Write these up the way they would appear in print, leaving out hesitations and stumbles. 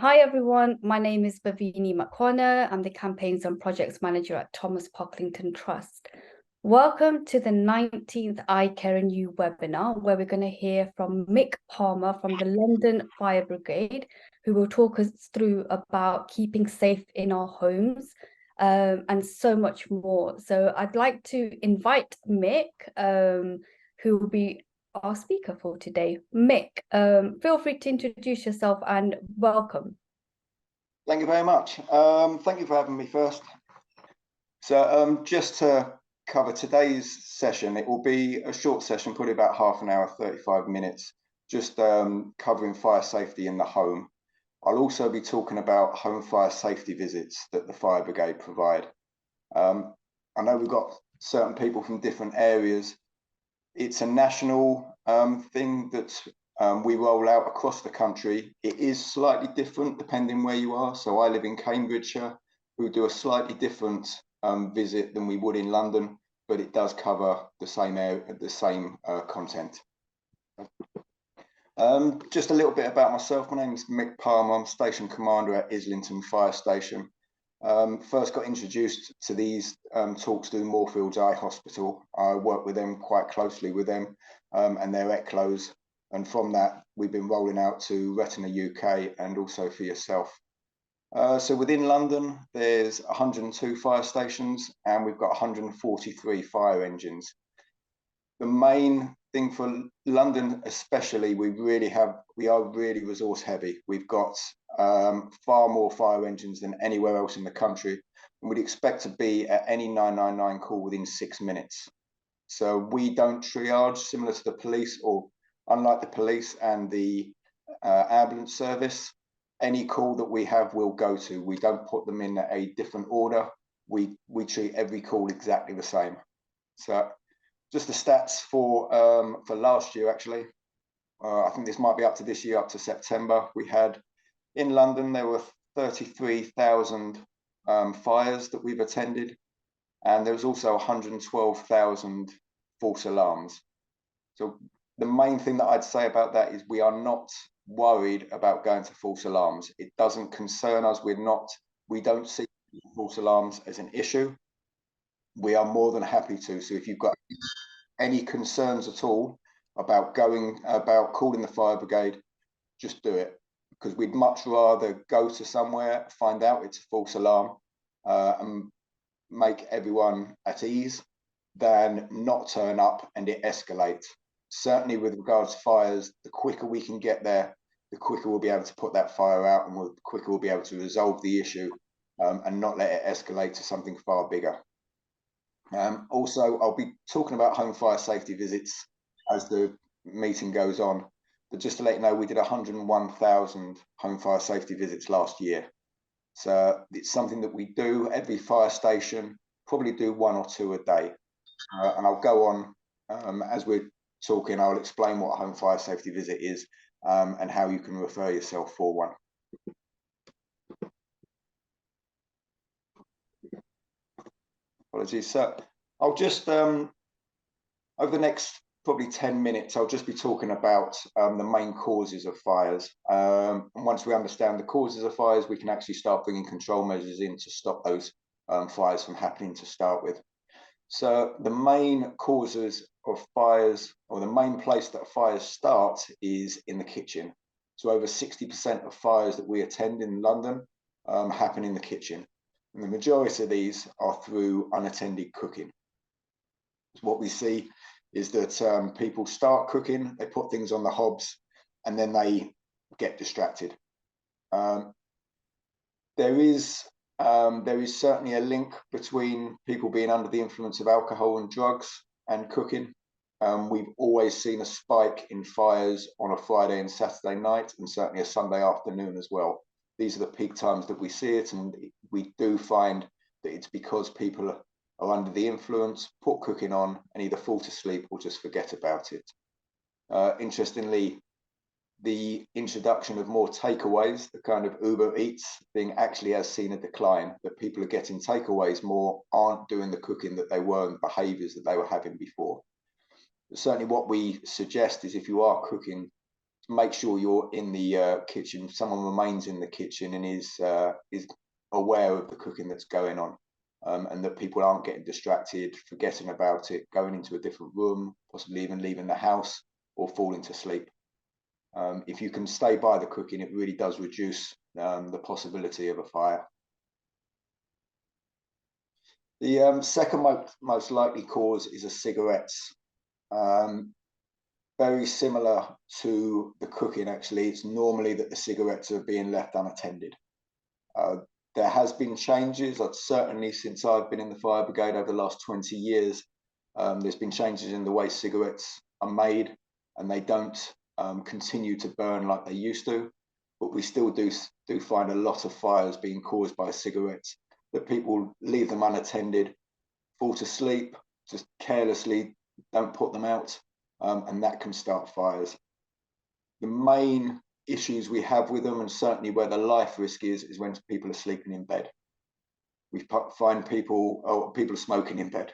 Hi everyone, my name is Bhavini Makwana. I'm the Campaigns and Projects Manager at Thomas Pocklington Trust. Welcome to the 19th I Care in You webinar, where we're going to hear from Mick Palmer from the London Fire Brigade, who will talk us through about keeping safe in our homes and so much more. So I'd like to invite Mick, who will be our speaker for today. Mick, feel free to introduce yourself and welcome. Thank you very much. Thank you for having me first. So just to cover today's session, it will be a short session, probably about half an hour, 35 minutes, just covering fire safety in the home. I'll also be talking about home fire safety visits that the fire brigade provide. I know we've got certain people from different areas. It's a national thing that we roll out across the country. It is slightly different depending where you are. So I live in Cambridgeshire. We do a slightly different visit than we would in London, but it does cover the same area, the same content. Just a little bit about myself. My name is Mick Palmer. I'm Station Commander at Islington Fire Station. First got introduced to these talks through Moorfields Eye Hospital. I work with them quite closely with them and their ECLOs. And from that, we've been rolling out to Retina UK and also for yourself. So within London, there's 102 fire stations and we've got 143 fire engines. The main thing for London especially, we are really resource heavy. We've got far more fire engines than anywhere else in the country, and we'd expect to be at any 999 call within 6 minutes. So we don't triage, similar to the police, or unlike the police and the ambulance service. Any call that we have will go to. We don't put them in a different order. We treat every call exactly the same. So just the stats for last year, actually. I think this might be up to this year, up to September. We had in London, there were 33,000 fires that we've attended, and there was also 112,000 false alarms. So the main thing that I'd say about that is we are not worried about going to false alarms. It doesn't concern us. We don't see false alarms as an issue. We are more than happy to. So if you've got any concerns at all about calling the fire brigade, just do it, because we'd much rather go to somewhere, find out it's a false alarm, and make everyone at ease than not turn up and it escalates. Certainly with regards to fires, the quicker we can get there, the quicker we'll be able to put that fire out, and the quicker we'll be able to resolve the issue and not let it escalate to something far bigger. Also, I'll be talking about home fire safety visits as the meeting goes on. But just to let you know, we did 101,000 home fire safety visits last year. So it's something that we do. Every fire station probably do 1 or 2 a day. And I'll go on as we're talking. I'll explain what a home fire safety visit is and how you can refer yourself for one. Apologies. So I'll just, over the next probably 10 minutes, I'll just be talking about the main causes of fires. And once we understand the causes of fires, we can actually start bringing control measures in to stop those fires from happening to start with. So the main causes of fires, or the main place that fires start, is in the kitchen. So over 60% of fires that we attend in London happen in the kitchen. And the majority of these are through unattended cooking. So what we see is that people start cooking, they put things on the hobs, and then they get distracted. There is certainly a link between people being under the influence of alcohol and drugs and cooking. We've always seen a spike in fires on a Friday and Saturday night, and certainly a Sunday afternoon as well. These are the peak times that we see it, and we do find that it's because people are under the influence, put cooking on, and either fall to sleep or just forget about it. Interestingly, the introduction of more takeaways, the kind of Uber Eats thing, actually has seen a decline, that people are getting takeaways more, aren't doing the cooking that they were, and behaviours that they were having before. But certainly what we suggest is, if you are cooking, make sure you're in the kitchen, someone remains in the kitchen and is aware of the cooking that's going on, and that people aren't getting distracted, forgetting about it, going into a different room, possibly even leaving the house or falling to sleep. If you can stay by the cooking, it really does reduce the possibility of a fire. The second most likely cause is a cigarettes. Very similar to the cooking, actually. It's normally that the cigarettes are being left unattended. There has been changes, certainly since I've been in the fire brigade over the last 20 years. There's been changes in the way cigarettes are made, and they don't continue to burn like they used to. But we still do find a lot of fires being caused by cigarettes, that people leave them unattended, fall to sleep, just carelessly don't put them out, and that can start fires. The main issues we have with them, and certainly where the life risk is when people are sleeping in bed. We find people are smoking in bed.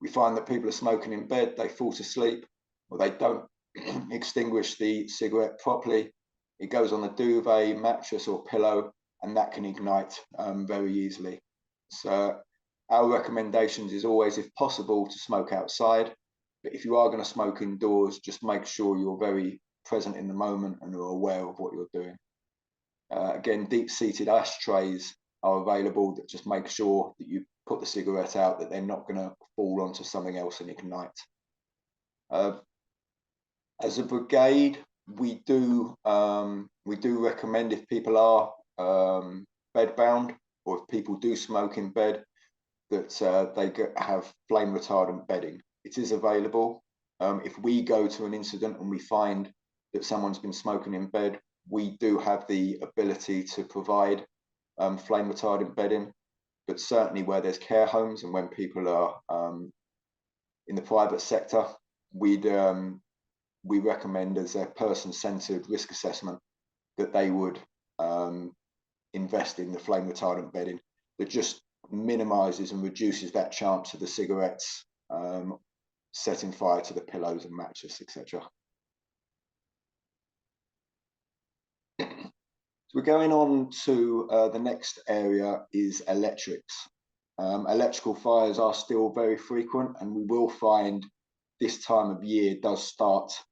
We find that people are smoking in bed, they fall to sleep, or they don't extinguish the cigarette properly. It goes on the duvet, mattress, or pillow, and that can ignite very easily. So our recommendations is always, if possible, to smoke outside. But if you are going to smoke indoors, just make sure you're very present in the moment and are aware of what you're doing. Again, deep-seated ashtrays are available that just make sure that you put the cigarette out, that they're not going to fall onto something else and ignite. As a brigade, we do recommend, if people are bedbound, or if people do smoke in bed, that they have flame retardant bedding. It is available. If we go to an incident and we find that someone's been smoking in bed, we do have the ability to provide flame retardant bedding. But certainly where there's care homes and when people are in the private sector, we recommend, as a person-centered risk assessment, that they would invest in the flame retardant bedding that just minimizes and reduces that chance of the cigarettes setting fire to the pillows and mattress, etc. So we're going on to the next area is electrics. Electrical fires are still very frequent, and we will find this time of year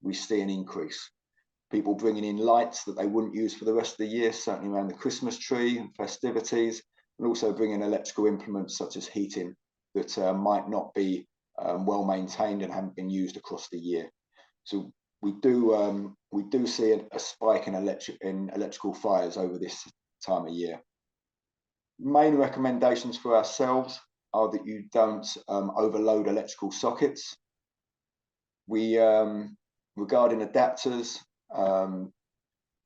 we see an increase. People bringing in lights that they wouldn't use for the rest of the year, certainly around the Christmas tree and festivities, and also bringing electrical implements such as heating that might not be well maintained and haven't been used across the year. So we do see a spike in electrical fires over this time of year. Main recommendations for ourselves are that you don't overload electrical sockets. Regarding adapters,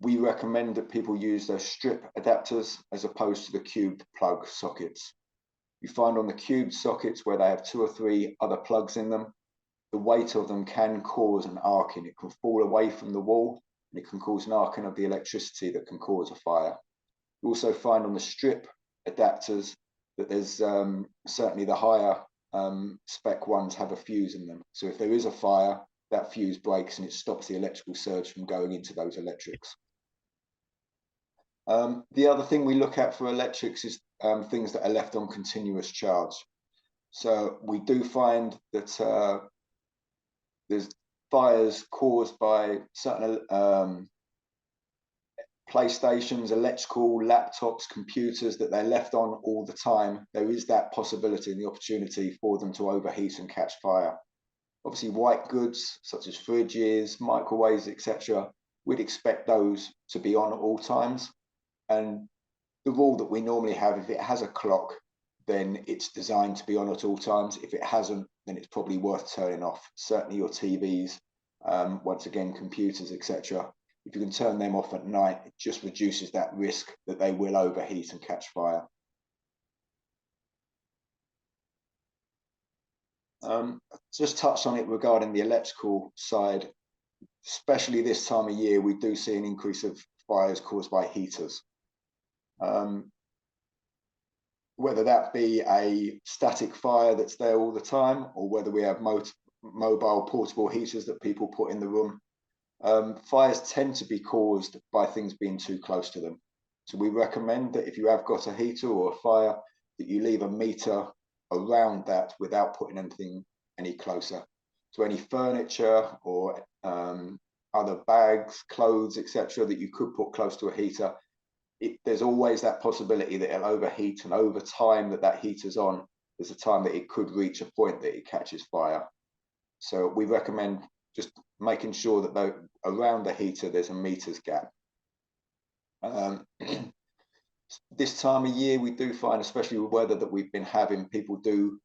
we recommend that people use their strip adapters as opposed to the cubed plug sockets. You find on the cubed sockets where they have 2 or 3 other plugs in them, the weight of them can cause an arcing. It can fall away from the wall, and it can cause an arcing of the electricity that can cause a fire. You also find on the strip adapters that there's certainly the higher spec ones have a fuse in them. So if there is a fire, that fuse breaks and it stops the electrical surge from going into those electrics. The other thing we look at for electrics is things that are left on continuous charge. So we do find that there's fires caused by certain PlayStations, electrical, laptops, computers that they're left on all the time. There is that possibility and the opportunity for them to overheat and catch fire. Obviously, white goods such as fridges, microwaves, etc., we'd expect those to be on at all times. And the rule that we normally have, if it has a clock, then it's designed to be on at all times. If it hasn't, then it's probably worth turning off. Certainly your TVs, once again, computers, etc. If you can turn them off at night, it just reduces that risk that they will overheat and catch fire. Just touched on it regarding the electrical side, especially this time of year, we do see an increase of fires caused by heaters. Whether that be a static fire that's there all the time, or whether we have mobile portable heaters that people put in the room. Fires tend to be caused by things being too close to them. So we recommend that if you have got a heater or a fire, that you leave a meter around that without putting anything any closer. So any furniture or other bags, clothes, etc., that you could put close to a heater, there's always that possibility that it'll overheat, and over time that heater's on, there's a time that it could reach a point that it catches fire. So we recommend just making sure that around the heater there's a meter's gap. This time of year we do find, especially with weather that we've been having, people do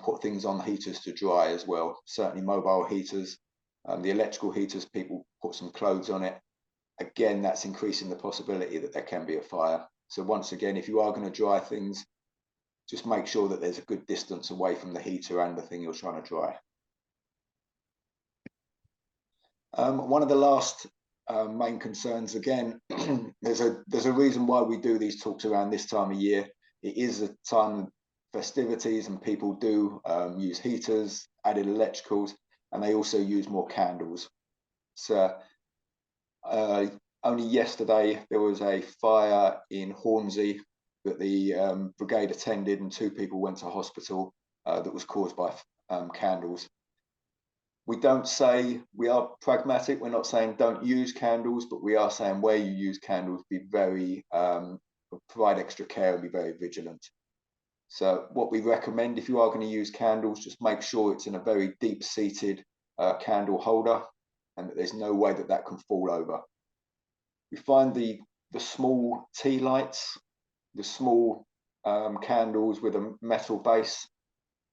put things on heaters to dry as well. Certainly mobile heaters, the electrical heaters, people put some clothes on it. Again, that's increasing the possibility that there can be a fire. So once again, if you are going to dry things, just make sure that there's a good distance away from the heater and the thing you're trying to dry. One of the last main concerns, again, there's a reason why we do these talks around this time of year. It is a time of festivities, and people do use heaters, added electricals, and they also use more candles. So only yesterday there was a fire in Hornsey that the brigade attended, and 2 people went to hospital that was caused by candles. We don't say, we are pragmatic, we're not saying don't use candles, but we are saying where you use candles, be very, provide extra care and be very vigilant. So what we recommend, if you are going to use candles, just make sure it's in a very deep-seated candle holder, and that there's no way that can fall over. We find the small tea lights, the small candles with a metal base,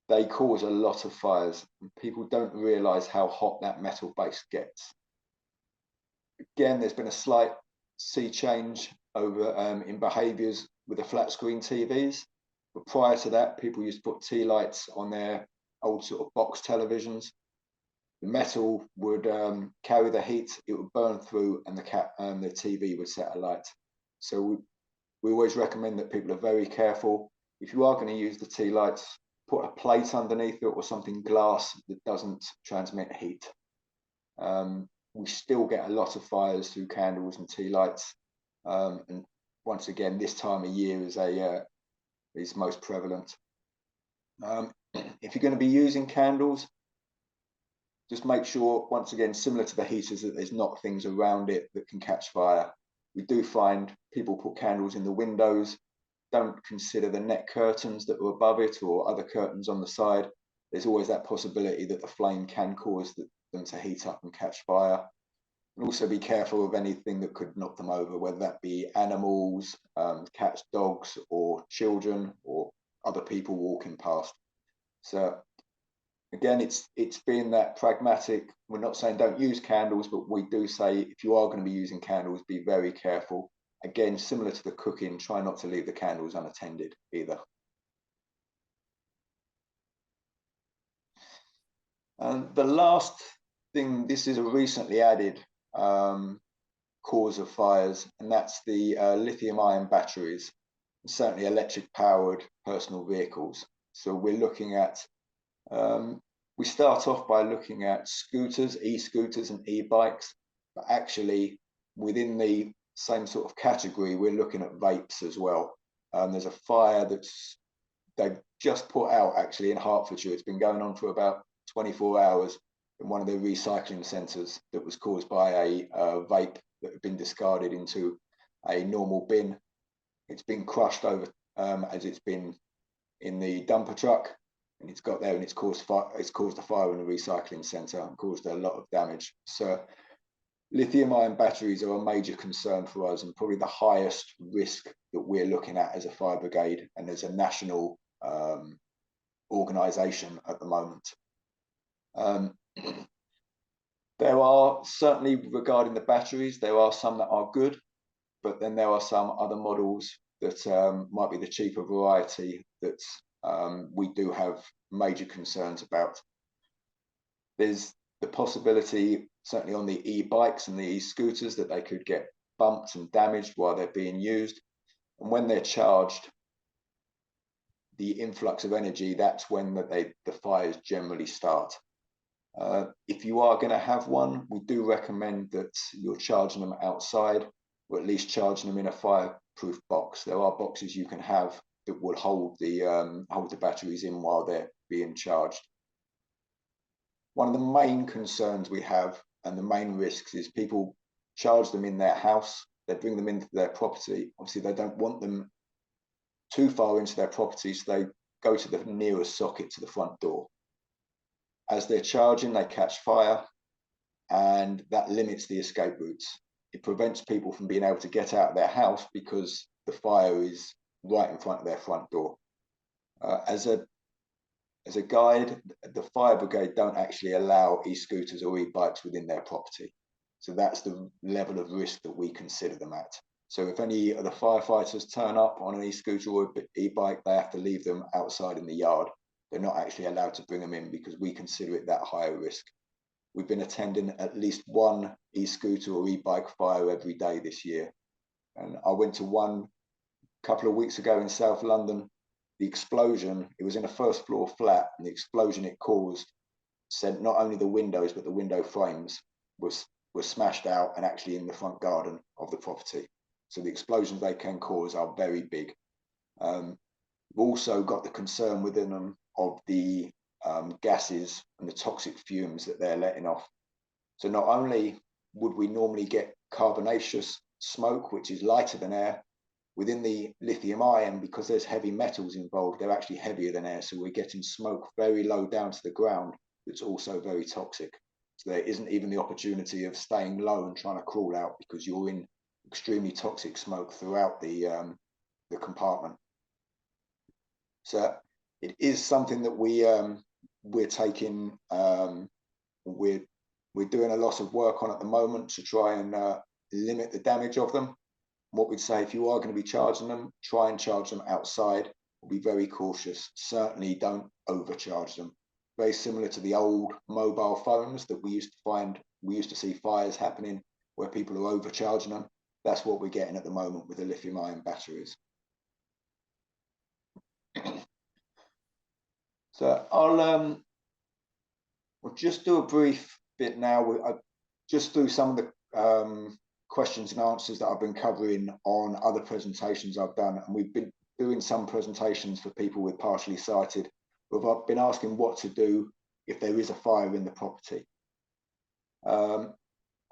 they cause a lot of fires, and people don't realise how hot that metal base gets. Again, there's been a slight sea change over in behaviours with the flat screen TVs, but prior to that, people used to put tea lights on their old sort of box televisions. The metal would carry the heat, it would burn through, and the TV would set alight. So we always recommend that people are very careful. If you are going to use the tea lights, put a plate underneath it or something glass that doesn't transmit heat. We still get a lot of fires through candles and tea lights, and once again, this time of year is most prevalent. If you're going to be using candles, just make sure, once again, similar to the heaters, that there's not things around it that can catch fire. We do find people put candles in the windows, don't consider the net curtains that are above it or other curtains on the side. There's always that possibility that the flame can cause them to heat up and catch fire. And also be careful of anything that could knock them over, whether that be animals, cats, dogs, or children, or other people walking past. So again, it's being that pragmatic. We're not saying don't use candles, but we do say if you are going to be using candles, be very careful. Again, similar to the cooking, try not to leave the candles unattended either. And the last thing, this is a recently added cause of fires, and that's the lithium-ion batteries, certainly electric-powered personal vehicles. So we're looking at, we start off by looking at scooters, e-scooters and e-bikes, but actually within the same sort of category, we're looking at vapes as well. There's a fire they've just put out actually in Hertfordshire. It's been going on for about 24 hours in one of their recycling centres that was caused by a vape that had been discarded into a normal bin. It's been crushed over as it's been in the dumper truck, and it's got there and it's caused a fire in a recycling centre and caused a lot of damage. So lithium-ion batteries are a major concern for us, and probably the highest risk that we're looking at as a fire brigade and as a national organisation at the moment. There are certainly, regarding the batteries, there are some that are good, but then there are some other models that might be the cheaper variety that we do have major concerns about. There's the possibility, certainly on the e-bikes and the e-scooters, that they could get bumped and damaged while they're being used. And when they're charged, the influx of energy, that's when the fires generally start. If you are going to have one, we do recommend that you're charging them outside, or at least charging them in a fireproof box. There are boxes you can have that will hold the batteries in while they're being charged. One of the main concerns we have, and the main risks, is people charge them in their house, they bring them into their property. Obviously, they don't want them too far into their property, so they go to the nearest socket to the front door. As they're charging, they catch fire, and that limits the escape routes. It prevents people from being able to get out of their house because the fire is right in front of their front door. As a guide, the fire brigade don't actually allow e-scooters or e-bikes within their property. So that's the level of risk that we consider them at. So if any of the firefighters turn up on an e-scooter or e-bike, they have to leave them outside in the yard. They're not actually allowed to bring them in because we consider it that higher risk. We've been attending at least one e-scooter or e-bike fire every day this year. And I went to one a couple of weeks ago in South London. The explosion, it was in a first floor flat, and the explosion it caused sent not only the windows, but the window frames were smashed out and actually in the front garden of the property. So the explosions they can cause are very big. We've also got the concern within them of the gases and the toxic fumes that they're letting off. So not only would we normally get carbonaceous smoke, which is lighter than air, within the lithium ion, because there's heavy metals involved, they're actually heavier than air. So we're getting smoke very low down to the ground that's also very toxic. So there isn't even the opportunity of staying low and trying to crawl out because you're in extremely toxic smoke throughout the compartment. So it is something that we're taking, we're doing a lot of work on at the moment to try and limit the damage of them. What we'd say, if you are going to be charging them, try and charge them outside. Be very cautious. Certainly don't overcharge them. Very similar to the old mobile phones that we used to see fires happening where people are overcharging them. That's what we're getting at the moment with the lithium ion batteries. So I'll we'll just do a brief bit now. Just through some of the questions and answers that I've been covering on other presentations I've done, and we've been doing some presentations for people with partially sighted who have been asking what to do if there is a fire in the property.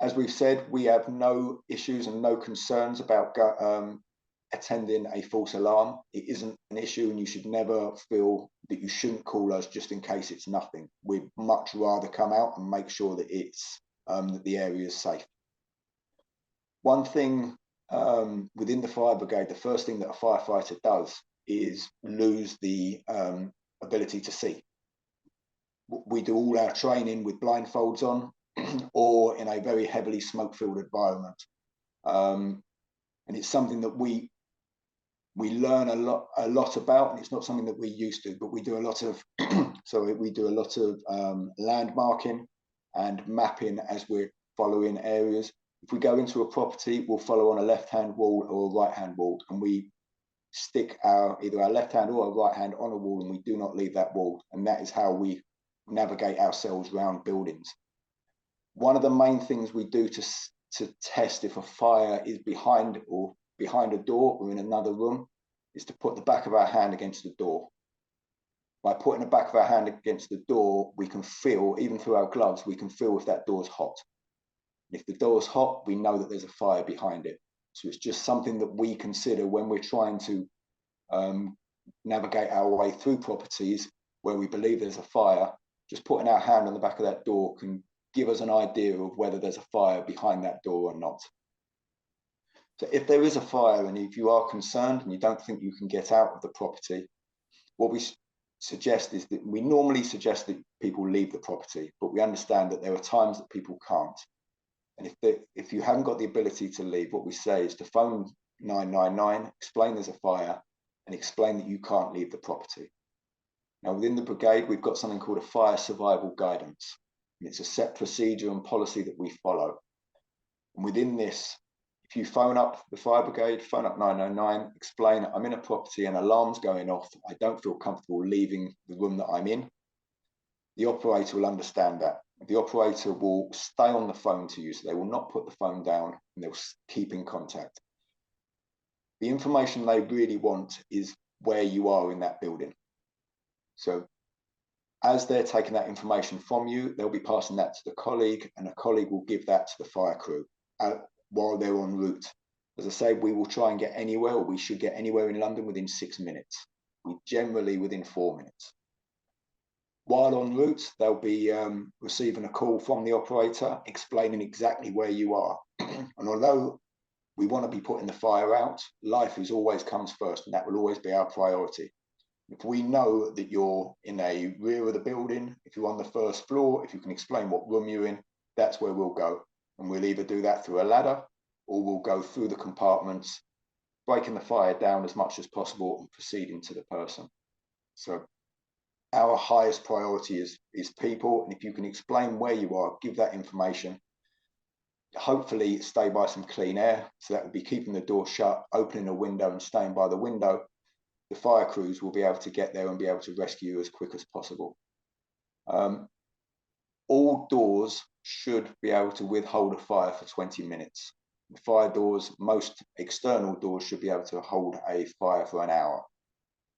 As we've said, we have no issues and no concerns about attending a false alarm. It isn't an issue, and you should never feel that you shouldn't call us just in case it's nothing. We'd much rather come out and make sure that it's that the area is safe. One thing within the fire brigade, the first thing that a firefighter does is lose the ability to see. We do all our training with blindfolds on or in a very heavily smoke-filled environment. And it's something that we learn a lot about, and it's not something that we used to, but we do a lot of we do a lot of landmarking and mapping as we're following areas. If we go into a property, we'll follow on a left-hand wall or a right-hand wall, and we stick either our left hand or our right hand on a wall, and we do not leave that wall. And that is how we navigate ourselves around buildings. One of the main things we do to test if a fire is behind a door or in another room is to put the back of our hand against the door. By putting the back of our hand against the door, we can feel, even through our gloves, we can feel if that door's hot. If the door's hot, we know that there's a fire behind it. So it's just something that we consider when we're trying to navigate our way through properties where we believe there's a fire. Just putting our hand on the back of that door can give us an idea of whether there's a fire behind that door or not. So if there is a fire and if you are concerned and you don't think you can get out of the property, what we suggest is that we normally suggest that people leave the property, but we understand that there are times that people can't. And if you haven't got the ability to leave, what we say is to phone 999, explain there's a fire, and explain that you can't leave the property. Now, within the brigade, we've got something called a fire survival guidance. And it's a set procedure and policy that we follow. And within this, if you phone up the fire brigade, phone up 999, explain I'm in a property and alarm's going off, I don't feel comfortable leaving the room that I'm in, the operator will understand that. The operator will stay on the phone to you, so they will not put the phone down and they'll keep in contact. The information they really want is where you are in that building. So as they're taking that information from you, they'll be passing that to the colleague, and a colleague will give that to the fire crew while they're en route. As I say, we will try and get anywhere, or we should get anywhere in London within 6 minutes. We generally within 4 minutes. While en route, they'll be receiving a call from the operator explaining exactly where you are. And although we want to be putting the fire out, life always comes first, and that will always be our priority. If we know that you're in a rear of the building, if you're on the first floor, if you can explain what room you're in, that's where we'll go. And we'll either do that through a ladder, or we'll go through the compartments, breaking the fire down as much as possible and proceeding to the person. So our highest priority is people. And if you can explain where you are, give that information, hopefully stay by some clean air. So that would be keeping the door shut, opening a window and staying by the window. The fire crews will be able to get there and be able to rescue you as quick as possible. All doors should be able to withhold a fire for 20 minutes. The fire doors, most external doors, should be able to hold a fire for an hour.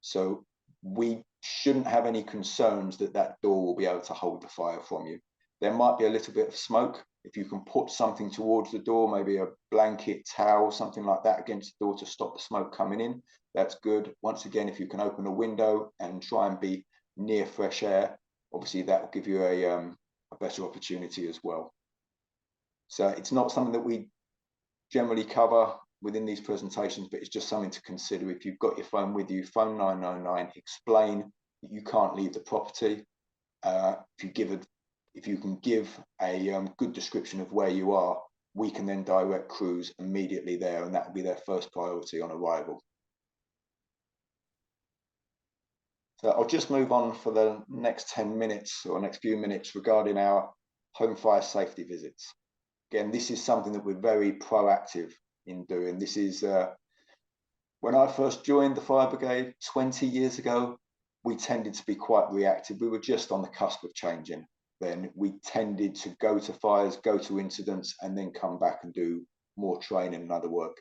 So we shouldn't have any concerns that that door will be able to hold the fire from you. There might be a little bit of smoke. If you can put something towards the door, maybe a blanket, towel, something like that against the door to stop the smoke coming in, that's good. Once again, if you can open a window and try and be near fresh air, obviously that will give you a better opportunity as well. So it's not something that we generally cover within these presentations, but it's just something to consider. If you've got your phone with you, phone 999, explain that you can't leave the property. If you can give a good description of where you are, we can then direct crews immediately there, and that will be their first priority on arrival. So I'll just move on for the next 10 minutes or next few minutes regarding our home fire safety visits. Again, this is something that we're very proactive in doing. This is when I first joined the fire brigade 20 years ago, we tended to be quite reactive. We were just on the cusp of changing. Then we tended to go to fires, go to incidents, and then come back and do more training and other work.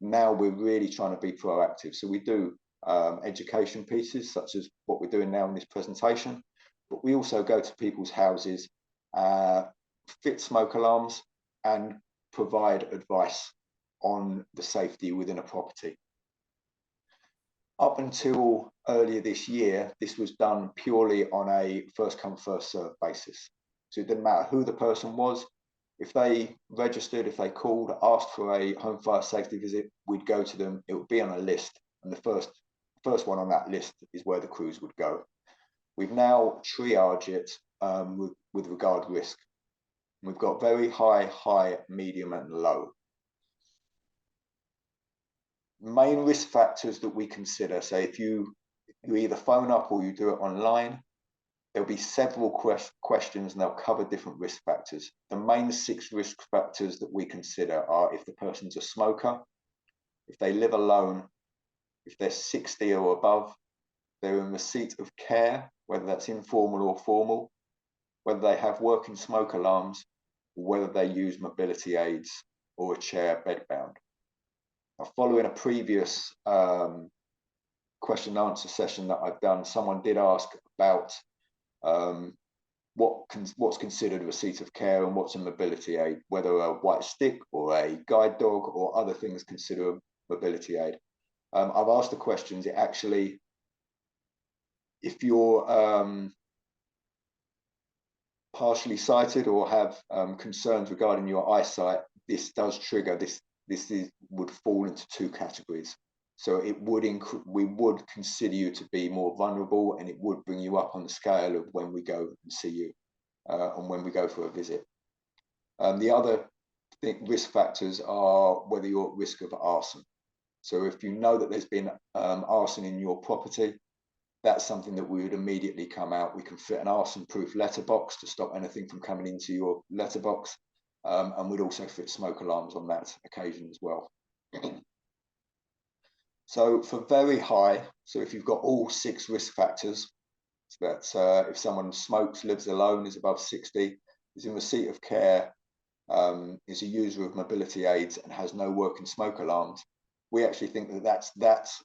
Now we're really trying to be proactive. So we do education pieces, such as what we're doing now in this presentation, but we also go to people's houses, fit smoke alarms, and provide advice on the safety within a property. Up until earlier this year, this was done purely on a first come, first served basis. So it didn't matter who the person was. If they registered, if they called, asked for a home fire safety visit, we'd go to them. It would be on a list, and the first one on that list is where the crews would go. We've now triaged it with regard to risk. We've got very high, medium, and low. Main risk factors that we consider. So if you either phone up or you do it online, there'll be several questions and they'll cover different risk factors. The main 6 risk factors that we consider are if the person's a smoker, if they live alone, if they're 60 or above, they're in receipt of care, whether that's informal or formal, whether they have working smoke alarms, or whether they use mobility aids or a chair bedbound. Now, following a previous question and answer session that I've done, someone did ask about what's considered a receipt of care and what's a mobility aid, whether a white stick or a guide dog or other things consider a mobility aid. I've asked the questions. It actually, if you're partially sighted or have concerns regarding your eyesight, this does trigger this. Would fall into 2 categories. So it would we would consider you to be more vulnerable, and it would bring you up on the scale of when we go and see you and when we go for a visit. The other risk factors are whether you're at risk of arson. So if you know that there's been arson in your property, that's something that we would immediately come out. We can fit an arson-proof letterbox to stop anything from coming into your letterbox. And we'd also fit smoke alarms on that occasion as well. So for very high, so if you've got all 6 risk factors, so that's if someone smokes, lives alone, is above 60, is in receipt of care, is a user of mobility aids and has no working smoke alarms, we actually think that that's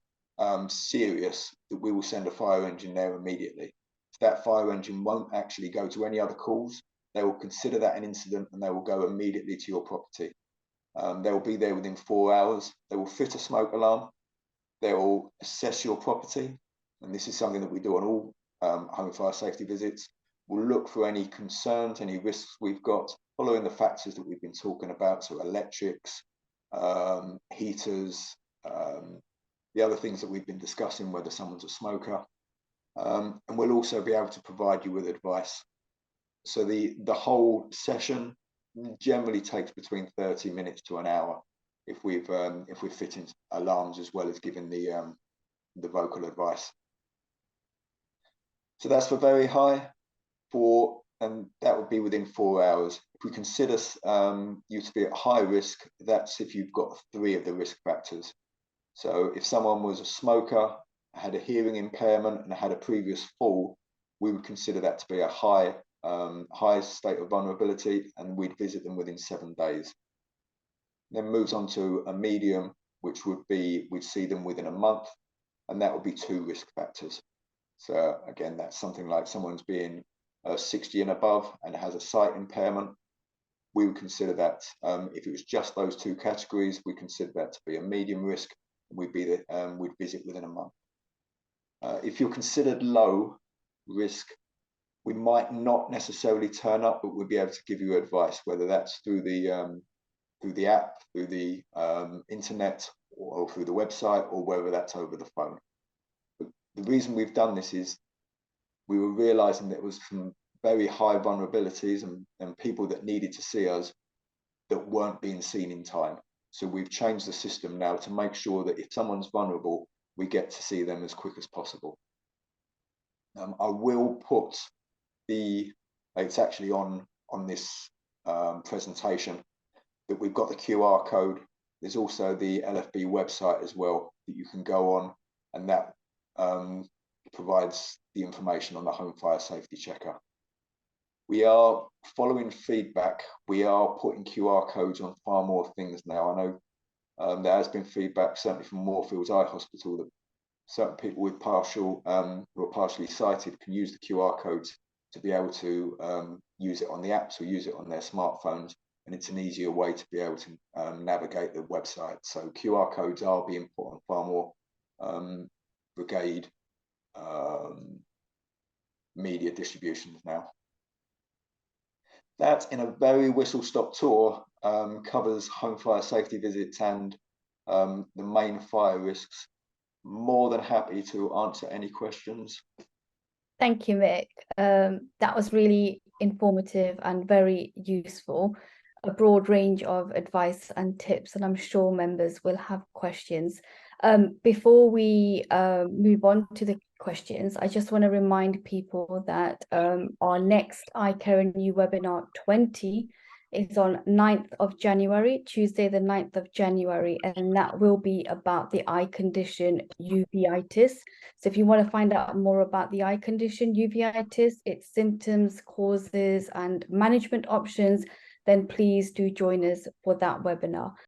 serious, that we will send a fire engine there immediately. That fire engine won't actually go to any other calls. They will consider that an incident and they will go immediately to your property. They will be there within 4 hours. They will fit a smoke alarm. They will assess your property. And this is something that we do on all home fire safety visits. We'll look for any concerns, any risks we've got, following the factors that we've been talking about. So electrics, heaters, the other things that we've been discussing, whether someone's a smoker. And we'll also be able to provide you with advice. So the whole session generally takes between 30 minutes to an hour if we're fitting alarms as well as giving the vocal advice. So that's for very high, and that would be within 4 hours. If we consider you to be at high risk, that's if you've got 3 of the risk factors. So if someone was a smoker, had a hearing impairment and had a previous fall, we would consider that to be a high state of vulnerability, and we'd visit them within 7 days. Then moves on to a medium, which would be, we'd see them within a month, and that would be 2 risk factors. So again, that's something like someone's being 60 and above and has a sight impairment. We would consider that, if it was just those 2 categories, we consider that to be a medium risk. We'd visit within a month. If you're considered low risk, we might not necessarily turn up, but we'll be able to give you advice, whether that's through the app, through the internet, or through the website, or whether that's over the phone. But the reason we've done this is we were realizing that it was from very high vulnerabilities and people that needed to see us that weren't being seen in time. So we've changed the system now to make sure that if someone's vulnerable, we get to see them as quick as possible. I will put it's actually on this presentation, that we've got the QR code. There's also the LFB website as well that you can go on, and that provides the information on the home fire safety checker. We are following feedback. We are putting QR codes on far more things now. I know there has been feedback, certainly from Moorfields Eye Hospital, that certain people with who are partially sighted can use the QR codes to be able to use it on the apps or use it on their smartphones, and it's an easier way to be able to navigate the website. So QR codes are being put on far more brigade media distributions now. That, in a very whistle-stop tour, covers home fire safety visits and the main fire risks. More than happy to answer any questions. Thank you, Mick. That was really informative and very useful. A broad range of advice and tips, and I'm sure members will have questions. Before we move on to the questions, I just want to remind people that our next iCareNU webinar 20 is on 9th of January, Tuesday the 9th of January, and that will be about the eye condition uveitis. So if you want to find out more about the eye condition uveitis, its symptoms, causes, and management options, then please do join us for that webinar.